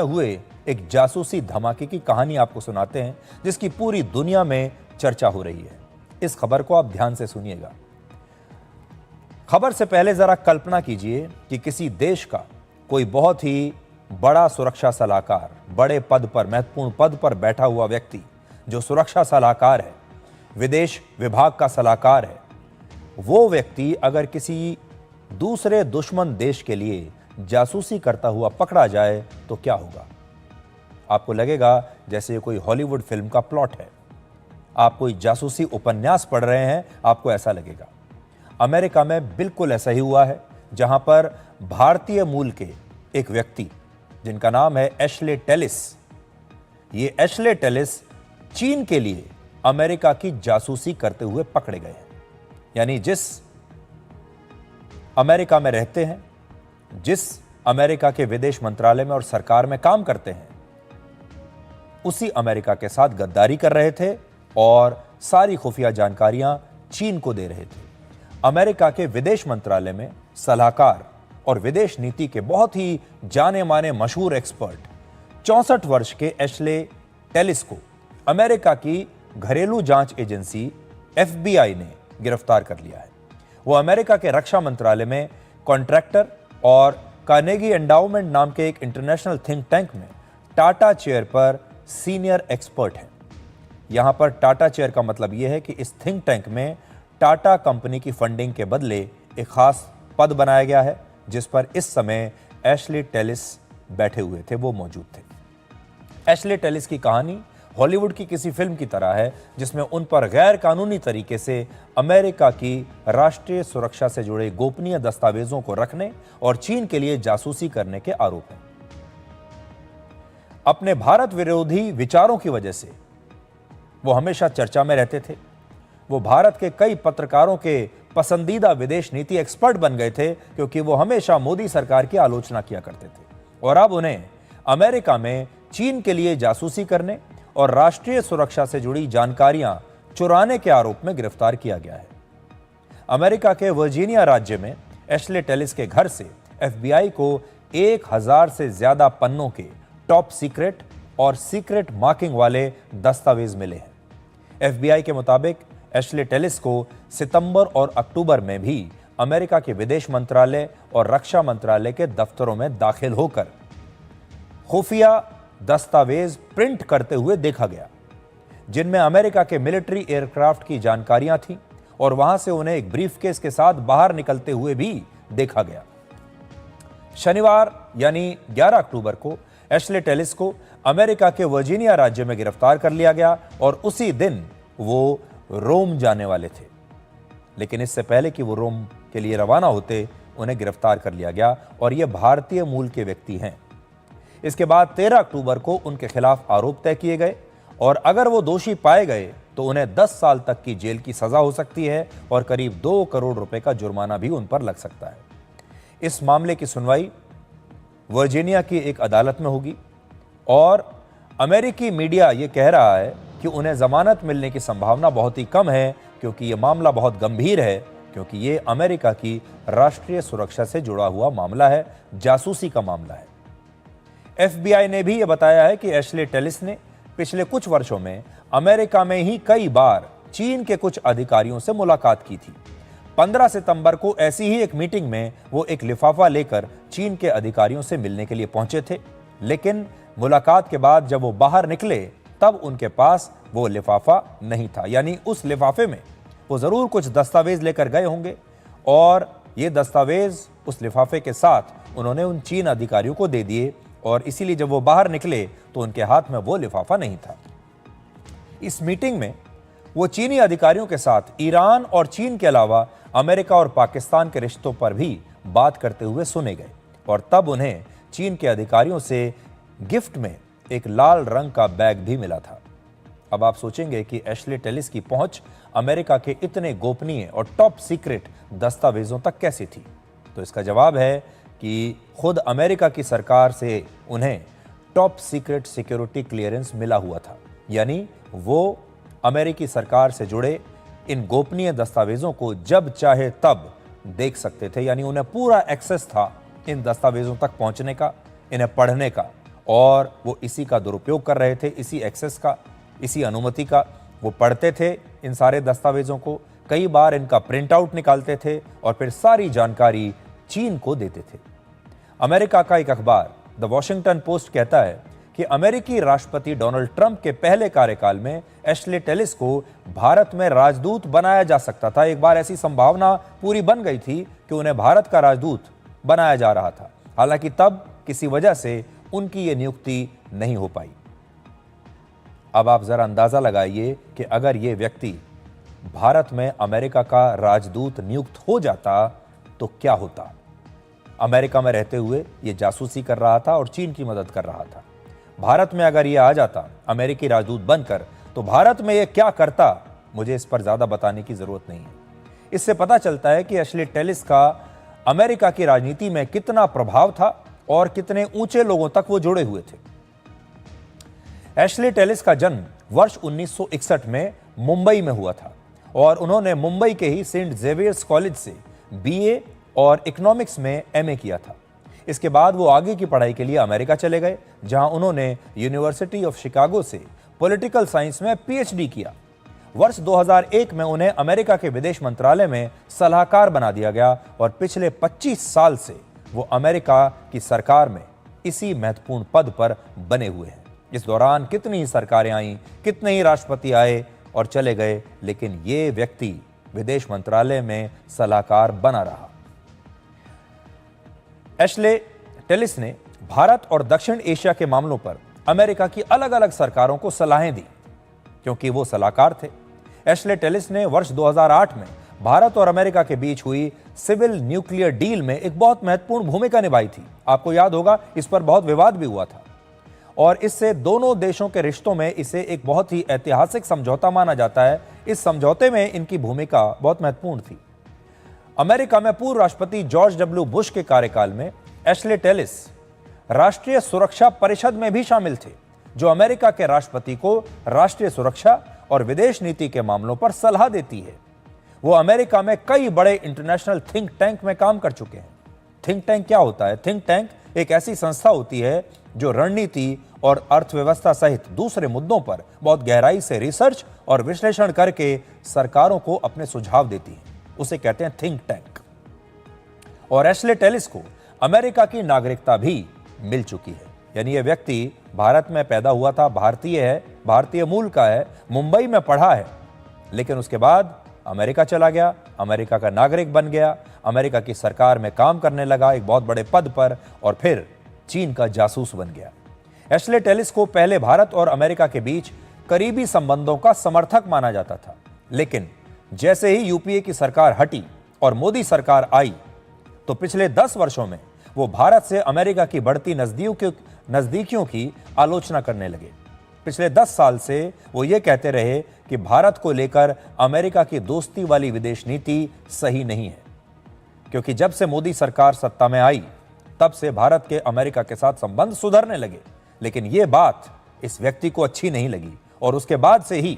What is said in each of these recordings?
हुए एक जासूसी धमाके की कहानी आपको सुनाते हैं जिसकी पूरी दुनिया में चर्चा हो रही है। इस खबर को आप ध्यान से सुनिएगा। खबर से पहले जरा कल्पना कीजिए कि किसी देश का कोई बहुत ही बड़ा सुरक्षा सलाहकार, बड़े पद पर, महत्वपूर्ण पद पर बैठा हुआ व्यक्ति जो सुरक्षा सलाहकार है, विदेश विभाग का सलाहकार है, वो व्यक्ति अगर किसी दूसरे दुश्मन देश के लिए जासूसी करता हुआ पकड़ा जाए तो क्या होगा? आपको लगेगा जैसे ये कोई हॉलीवुड फिल्म का प्लॉट है। आप कोई जासूसी उपन्यास पढ़ रहे हैं, आपको ऐसा लगेगा। अमेरिका में बिल्कुल ऐसा ही हुआ है, जहां पर भारतीय मूल के एक व्यक्ति जिनका नाम है एशले टेलिस, ये एशले टेलिस चीन के लिए अमेरिका की जासूसी करते हुए पकड़े गए हैं। यानी जिस अमेरिका में रहते हैं, जिस अमेरिका के विदेश मंत्रालय में और सरकार में काम करते हैं, उसी अमेरिका के साथ गद्दारी कर रहे थे और सारी खुफिया जानकारियां चीन को दे रहे थे। अमेरिका के विदेश मंत्रालय में सलाहकार और विदेश नीति के बहुत ही जाने माने मशहूर एक्सपर्ट 64 वर्ष के एशले टेलिस को अमेरिका की घरेलू जांच एजेंसी FBI ने गिरफ्तार कर लिया है। वो अमेरिका के रक्षा मंत्रालय में कॉन्ट्रैक्टर और कार्नेगी एंडाउमेंट नाम के एक इंटरनेशनल थिंक टैंक में टाटा चेयर पर सीनियर एक्सपर्ट हैं। यहां पर टाटा चेयर का मतलब यह है कि इस थिंक टैंक में टाटा कंपनी की फंडिंग के बदले एक खास पद बनाया गया है, जिस पर इस समय एशले टेलिस बैठे हुए थे, वो मौजूद थे। एशले टेलिस की कहानी हॉलीवुड की किसी फिल्म की तरह है, जिसमें उन पर गैर कानूनी तरीके से अमेरिका की राष्ट्रीय सुरक्षा से जुड़े गोपनीय दस्तावेजों को रखने और चीन के लिए जासूसी करने के आरोप हैं। अपने भारत विरोधी विचारों की वजह से वो हमेशा चर्चा में रहते थे। वो भारत के कई पत्रकारों के पसंदीदा विदेश नीति एक्सपर्ट बन गए थे, क्योंकि वो हमेशा मोदी सरकार की आलोचना किया करते थे। और अब उन्हें अमेरिका में चीन के लिए जासूसी करने और राष्ट्रीय सुरक्षा से जुड़ी जानकारियां चुराने के आरोप में गिरफ्तार किया गया है। अमेरिका के वर्जीनिया राज्य में एशले टेलिस के घर से FBI को 1000 से ज्यादा पन्नों के टॉप सीक्रेट और सीक्रेट मार्किंग वाले दस्तावेज मिले हैं। FBI के मुताबिक एशले टेलिस को सितंबर और अक्टूबर में भी अमेरिका के विदेश मंत्रालय और रक्षा मंत्रालय के दफ्तरों में दाखिल होकर खुफिया दस्तावेज प्रिंट करते हुए देखा गया, जिनमें अमेरिका के मिलिट्री एयरक्राफ्ट की जानकारियां थीं, और वहां से उन्हें एक ब्रीफकेस के साथ बाहर निकलते हुए भी देखा गया। शनिवार यानी 11 अक्टूबर को एशले टेलिस को अमेरिका के वर्जीनिया राज्य में गिरफ्तार कर लिया गया और उसी दिन वो रोम जाने वाले थे। लेकिन इससे पहले कि वो रोम के लिए रवाना होते, उन्हें गिरफ्तार कर लिया गया और ये भारतीय मूल के व्यक्ति हैं। इसके बाद 13 अक्टूबर को उनके खिलाफ आरोप तय किए गए और अगर वो दोषी पाए गए तो उन्हें 10 साल तक की जेल की सजा हो सकती है और करीब 2 करोड़ रुपए का जुर्माना भी उन पर लग सकता है। इस मामले की सुनवाई वर्जीनिया की एक अदालत में होगी और अमेरिकी मीडिया ये कह रहा है कि उन्हें जमानत मिलने की संभावना बहुत ही कम है, क्योंकि ये मामला बहुत गंभीर है, क्योंकि ये अमेरिका की राष्ट्रीय सुरक्षा से जुड़ा हुआ मामला है, जासूसी का मामला है। FBI ने भी यह बताया है कि एशले टेलिस ने पिछले कुछ वर्षों में अमेरिका में ही कई बार चीन के कुछ अधिकारियों से मुलाकात की थी। 15 सितंबर को ऐसी ही एक मीटिंग में वो एक लिफाफा लेकर चीन के अधिकारियों से मिलने के लिए पहुंचे थे, लेकिन मुलाकात के बाद जब वो बाहर निकले तब उनके पास वो लिफाफा नहीं था। यानी उस लिफाफे में वो जरूर कुछ दस्तावेज लेकर गए होंगे और ये दस्तावेज उस लिफाफे के साथ उन्होंने उन चीन अधिकारियों को दे दिए और इसीलिए जब वो बाहर निकले तो उनके हाथ में वो लिफाफा नहीं था। इस मीटिंग में वो चीनी अधिकारियों के साथ ईरान और चीन के अलावा अमेरिका और पाकिस्तान के रिश्तों पर भी बात करते हुए सुने गए और तब उन्हें चीन के अधिकारियों से गिफ्ट में एक लाल रंग का बैग भी मिला था। अब आप सोचेंगे कि एशले टेलिस की पहुंच अमेरिका के इतने गोपनीय और टॉप सीक्रेट दस्तावेजों तक कैसे थी? तो इसका जवाब है कि खुद अमेरिका की सरकार से उन्हें टॉप सीक्रेट सिक्योरिटी क्लियरेंस मिला हुआ था। यानी वो अमेरिकी सरकार से जुड़े इन गोपनीय दस्तावेजों को जब चाहे तब देख सकते थे। यानी उन्हें पूरा एक्सेस था इन दस्तावेजों तक पहुंचने का, इन्हें पढ़ने का और वो इसी का दुरुपयोग कर रहे थे, इसी एक्सेस का, इसी अनुमति का। वो पढ़ते थे इन सारे दस्तावेजों को, कई बार इनका प्रिंट आउट निकालते थे और फिर सारी जानकारी चीन को देते थे। अमेरिका का एक अखबार द वॉशिंगटन पोस्ट कहता है कि अमेरिकी राष्ट्रपति डोनाल्ड ट्रंप के पहले कार्यकाल में एशले टेलिस को भारत में राजदूत बनाया जा सकता था। एक बार ऐसी संभावना पूरी बन गई थी कि उन्हें भारत का राजदूत बनाया जा रहा था। हालांकि तब किसी वजह से उनकी यह नियुक्ति नहीं हो पाई। अब आप जरा अंदाजा लगाइए कि अगर यह व्यक्ति भारत में अमेरिका का राजदूत नियुक्त हो जाता तो क्या होता। अमेरिका में रहते हुए यह जासूसी कर रहा था और चीन की मदद कर रहा था। भारत में अगर यह आ जाता अमेरिकी राजदूत बनकर, तो भारत में यह क्या करता, मुझे इस पर ज्यादा बताने की जरूरत नहीं है। इससे पता चलता है कि एशले टेलिस का अमेरिका की राजनीति में कितना प्रभाव था और कितने ऊंचे लोगों तक वो जुड़े हुए थे। एशले टेलिस का जन्म वर्ष 1961 में मुंबई में हुआ था और उन्होंने मुंबई के ही सेंट जेवियर्स कॉलेज से बीए और इकोनॉमिक्स में एमए किया था। इसके बाद वो आगे की पढ़ाई के लिए अमेरिका चले गए, जहां उन्होंने यूनिवर्सिटी ऑफ शिकागो से पॉलिटिकल साइंस में पीएचडी किया। वर्ष 2001 में उन्हें अमेरिका के विदेश मंत्रालय में सलाहकार बना दिया गया और पिछले 25 साल से वो अमेरिका की सरकार में इसी महत्वपूर्ण पद पर बने हुए हैं। इस दौरान कितनी ही सरकारें आईं, कितने ही राष्ट्रपति आए और चले गए, लेकिन ये व्यक्ति विदेश मंत्रालय में सलाहकार बना रहा। एशले टेलिस ने भारत और दक्षिण एशिया के मामलों पर अमेरिका की अलग अलग सरकारों को सलाहें दी, क्योंकि वो सलाहकार थे। एशले टेलिस ने वर्ष 2008 में भारत और अमेरिका के बीच हुई सिविल न्यूक्लियर डील में एक बहुत महत्वपूर्ण भूमिका निभाई थी। आपको याद होगा, इस पर बहुत विवाद भी हुआ था और इससे दोनों देशों के रिश्तों में इसे एक बहुत ही ऐतिहासिक समझौता माना जाता है। इस समझौते में इनकी भूमिका बहुत महत्वपूर्ण थी। अमेरिका में पूर्व राष्ट्रपति जॉर्ज डब्ल्यू बुश के कार्यकाल में एशले टेलिस राष्ट्रीय सुरक्षा परिषद में भी शामिल थे, जो अमेरिका के राष्ट्रपति को राष्ट्रीय सुरक्षा और विदेश नीति के मामलों पर सलाह देती है। वो अमेरिका में कई बड़े इंटरनेशनल थिंक टैंक में काम कर चुके हैं। थिंक टैंक क्या होता है? थिंक टैंक एक ऐसी संस्था होती है जो रणनीति और अर्थव्यवस्था सहित दूसरे मुद्दों पर बहुत गहराई से रिसर्च और विश्लेषण करके सरकारों को अपने सुझाव देती है। उसे कहते हैं थिंक टैंक। और एशले टेलिस को अमेरिका की नागरिकता भी मिल चुकी है, यानी यह व्यक्ति भारत में पैदा हुआ था, भारतीय है, भारतीय मूल का है, मुंबई में पढ़ा है, लेकिन उसके बाद अमेरिका चला गया, अमेरिका का नागरिक बन गया, अमेरिका की सरकार में काम करने लगा एक बहुत बड़े पद पर, और फिर चीन का जासूस बन गया। एशले टेलिस को पहले भारत और अमेरिका के बीच करीबी संबंधों का समर्थक माना जाता था, लेकिन जैसे ही यूपीए की सरकार हटी और मोदी सरकार आई, तो पिछले 10 वर्षों में वो भारत से अमेरिका की बढ़ती नजदीकियों की आलोचना करने लगे। पिछले 10 साल से वो ये कहते रहे कि भारत को लेकर अमेरिका की दोस्ती वाली विदेश नीति सही नहीं है, क्योंकि जब से मोदी सरकार सत्ता में आई तब से भारत के अमेरिका के साथ संबंध सुधरने लगे। लेकिन ये बात इस व्यक्ति को अच्छी नहीं लगी और उसके बाद से ही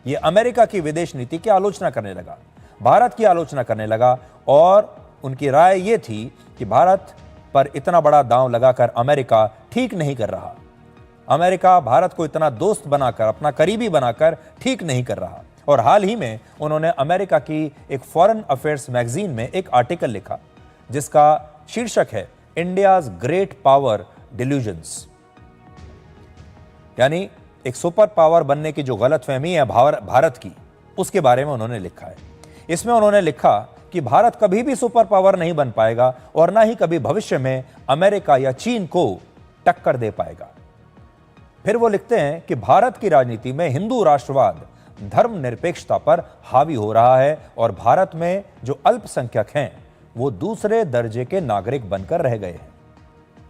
ये अमेरिका की विदेश नीति की आलोचना करने लगा, भारत की आलोचना करने लगा। और उनकी राय ये थी कि भारत पर इतना बड़ा दांव लगाकर अमेरिका ठीक नहीं कर रहा, अमेरिका भारत को इतना दोस्त बनाकर, अपना करीबी बनाकर ठीक नहीं कर रहा। और हाल ही में उन्होंने अमेरिका की एक फॉरेन अफेयर्स मैगजीन में एक आर्टिकल लिखा जिसका शीर्षक है इंडियाज ग्रेट पावर डिल्यूजन्स, यानी एक सुपर पावर बनने की जो गलतफहमी है भारत की, उसके बारे में उन्होंने लिखा है। इसमें उन्होंने लिखा कि भारत कभी भी सुपर पावर नहीं बन पाएगा और ना ही कभी भविष्य में अमेरिका या चीन को टक्कर दे पाएगा। फिर वो लिखते हैं कि भारत की राजनीति में हिंदू राष्ट्रवाद धर्मनिरपेक्षता पर हावी हो रहा है और भारत में जो अल्पसंख्यक हैं वो दूसरे दर्जे के नागरिक बनकर रह गए हैं।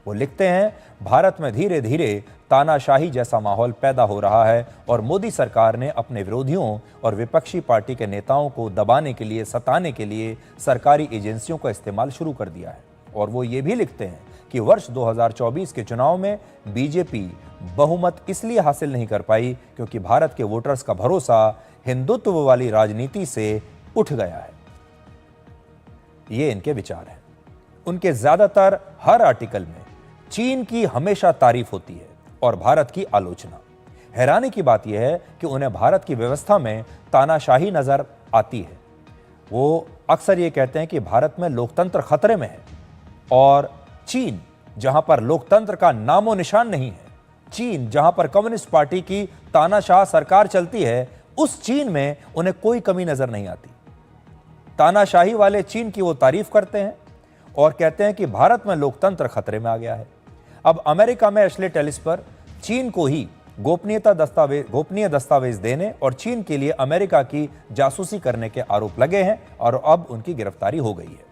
वो लिखते हैं भारत में धीरे धीरे तानाशाही जैसा माहौल पैदा हो रहा है और मोदी सरकार ने अपने विरोधियों और विपक्षी पार्टी के नेताओं को दबाने के लिए, सताने के लिए सरकारी एजेंसियों का इस्तेमाल शुरू कर दिया है। और वो ये भी लिखते हैं कि वर्ष 2024 के चुनाव में बीजेपी बहुमत इसलिए हासिल नहीं कर पाई क्योंकि भारत के वोटर्स का भरोसा हिंदुत्व वाली राजनीति से उठ गया है। ये इनके विचार हैं। उनके ज्यादातर हर आर्टिकल में चीन की हमेशा तारीफ होती है और भारत की आलोचना। हैरानी की बात यह है कि उन्हें भारत की व्यवस्था में तानाशाही नजर आती है। वो अक्सर ये कहते हैं कि भारत में लोकतंत्र खतरे में है, और चीन जहां पर लोकतंत्र का नामो निशान नहीं है, चीन जहां पर कम्युनिस्ट पार्टी की तानाशाह सरकार चलती है, उस चीन में उन्हें कोई कमी नजर नहीं आती। तानाशाही वाले चीन की वो तारीफ करते हैं और कहते हैं कि भारत में लोकतंत्र खतरे में आ गया है। अब अमेरिका में एशले टेलिस पर चीन को ही गोपनीय दस्तावेज देने और चीन के लिए अमेरिका की जासूसी करने के आरोप लगे हैं और अब उनकी गिरफ्तारी हो गई है।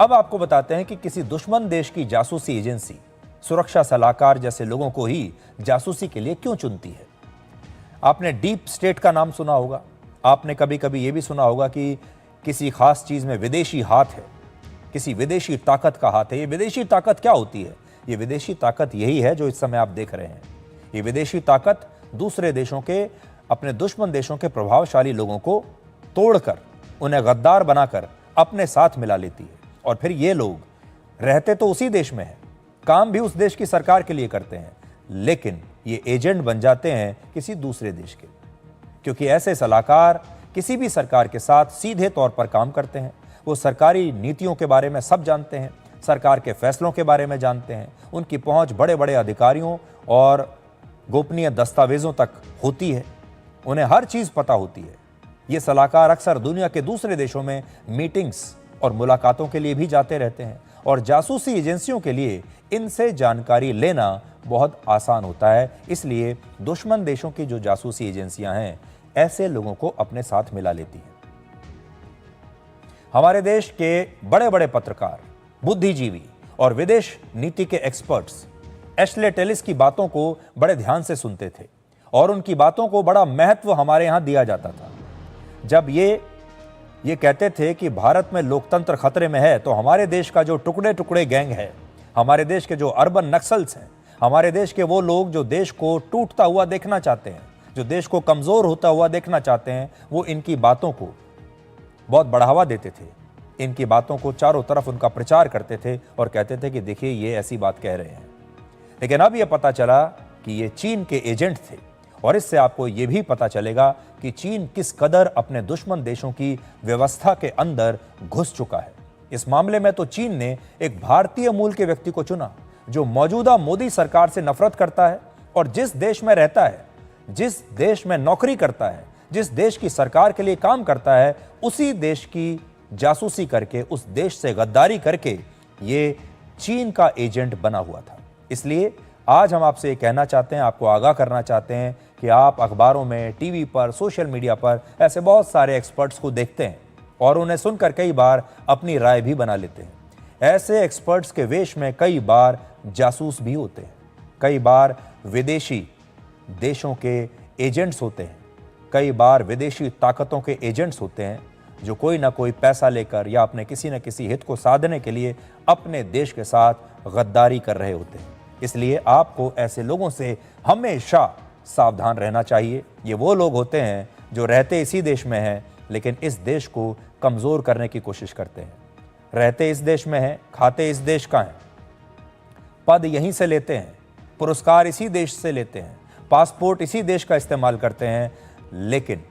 अब आपको बताते हैं कि किसी दुश्मन देश की जासूसी एजेंसी सुरक्षा सलाहकार जैसे लोगों को ही जासूसी के लिए क्यों चुनती है। आपने डीप स्टेट का नाम सुना होगा। आपने कभी कभी यह भी सुना होगा कि किसी खास चीज में विदेशी हाथ है, किसी विदेशी ताकत का हाथ है। ये विदेशी ताकत क्या होती है? ये विदेशी ताकत यही है जो इस समय आप देख रहे हैं। ये विदेशी ताकत दूसरे देशों के, अपने दुश्मन देशों के प्रभावशाली लोगों को तोड़कर, उन्हें गद्दार बनाकर अपने साथ मिला लेती है। और फिर ये लोग रहते तो उसी देश में हैं, काम भी उस देश की सरकार के लिए करते हैं, लेकिन ये एजेंट बन जाते हैं किसी दूसरे देश के, क्योंकि ऐसे सलाहकार किसी भी सरकार के साथ सीधे तौर पर काम करते हैं। वो सरकारी नीतियों के बारे में सब जानते हैं, सरकार के फैसलों के बारे में जानते हैं, उनकी पहुंच बड़े बड़े अधिकारियों और गोपनीय दस्तावेजों तक होती है, उन्हें हर चीज पता होती है। ये सलाहकार अक्सर दुनिया के दूसरे देशों में मीटिंग्स और मुलाकातों के लिए भी जाते रहते हैं, और जासूसी एजेंसियों के लिए इनसे जानकारी लेना बहुत आसान होता है। इसलिए दुश्मन देशों की जो जासूसी एजेंसियां हैं, ऐसे लोगों को अपने साथ मिला लेती हैं। हमारे देश के बड़े बड़े पत्रकार, बुद्धिजीवी और विदेश नीति के एक्सपर्ट्स एशले टेलिस की बातों को बड़े ध्यान से सुनते थे और उनकी बातों को बड़ा महत्व हमारे यहां दिया जाता था। जब ये कहते थे कि भारत में लोकतंत्र खतरे में है, तो हमारे देश का जो टुकड़े टुकड़े गैंग है, हमारे देश के जो अर्बन नक्सल्स हैं, हमारे देश के वो लोग जो देश को टूटता हुआ देखना चाहते हैं, जो देश को कमजोर होता हुआ देखना चाहते हैं, वो इनकी बातों को बहुत बढ़ावा देते थे। इनकी बातों को चारों तरफ उनका प्रचार करते थे और कहते थे कि देखिए ये ऐसी बात कह रहे हैं। लेकिन अब यह पता चला कि ये चीन के एजेंट थे, और इससे आपको यह भी पता चलेगा कि चीन किस कदर अपने दुश्मन देशों की व्यवस्था के अंदर घुस चुका है। इस मामले में तो चीन ने एक भारतीय मूल के व्यक्ति को चुना जो मौजूदा मोदी सरकार से नफरत करता है, और जिस देश में रहता है, जिस देश में नौकरी करता है, जिस देश की सरकार के लिए काम करता है, उसी देश की जासूसी करके, उस देश से गद्दारी करके ये चीन का एजेंट बना हुआ था। इसलिए आज हम आपसे ये कहना चाहते हैं, आपको आगाह करना चाहते हैं कि आप अखबारों में, टीवी पर, सोशल मीडिया पर ऐसे बहुत सारे एक्सपर्ट्स को देखते हैं और उन्हें सुनकर कई बार अपनी राय भी बना लेते हैं। ऐसे एक्सपर्ट्स के वेश में कई बार जासूस भी होते हैं, कई बार विदेशी देशों के एजेंट्स होते हैं, कई बार विदेशी ताकतों के एजेंट्स होते हैं जो कोई ना कोई पैसा लेकर या अपने किसी न किसी हित को साधने के लिए अपने देश के साथ गद्दारी कर रहे होते हैं। इसलिए आपको ऐसे लोगों से हमेशा सावधान रहना चाहिए। ये वो लोग होते हैं जो रहते इसी देश में हैं, लेकिन इस देश को कमज़ोर करने की कोशिश करते हैं। रहते इस देश में हैं, खाते इस देश का हैं, पद यहीं से लेते हैं, पुरस्कार इसी देश से लेते हैं, पासपोर्ट इसी देश का इस्तेमाल करते हैं, लेकिन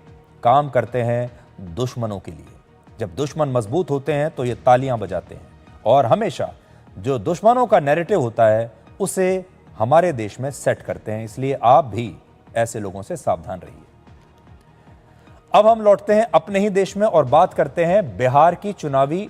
काम करते हैं दुश्मनों के लिए। जब दुश्मन मजबूत होते हैं तो ये तालियां बजाते हैं, और हमेशा जो दुश्मनों का नैरेटिव होता है उसे हमारे देश में सेट करते हैं। इसलिए आप भी ऐसे लोगों से सावधान रहिए। अब हम लौटते हैं अपने ही देश में और बात करते हैं बिहार की चुनावी